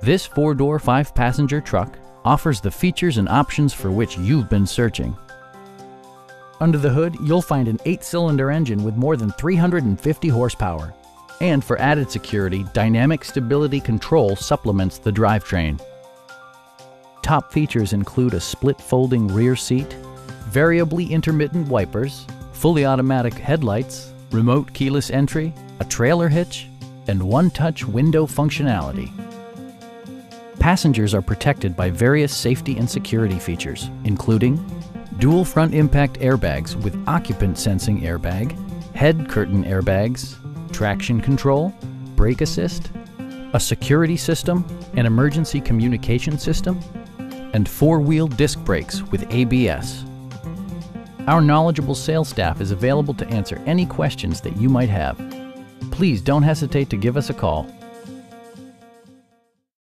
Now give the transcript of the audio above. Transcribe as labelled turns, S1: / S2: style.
S1: This 4-door, 5-passenger truck offers the features and options for which you've been searching. Under the hood, you'll find an 8-cylinder engine with more than 350 horsepower. And for added security, dynamic stability control supplements the drivetrain. Top features include a split folding rear seat, variably intermittent wipers, fully automatic headlights, remote keyless entry, a trailer hitch, and one-touch window functionality. Passengers are protected by various safety and security features, including dual front impact airbags with occupant sensing airbag, head curtain airbags, traction control, brake assist, a security system, an emergency communication system, and 4-wheel disc brakes with ABS. Our knowledgeable sales staff is available to answer any questions that you might have. Please don't hesitate to give us a call.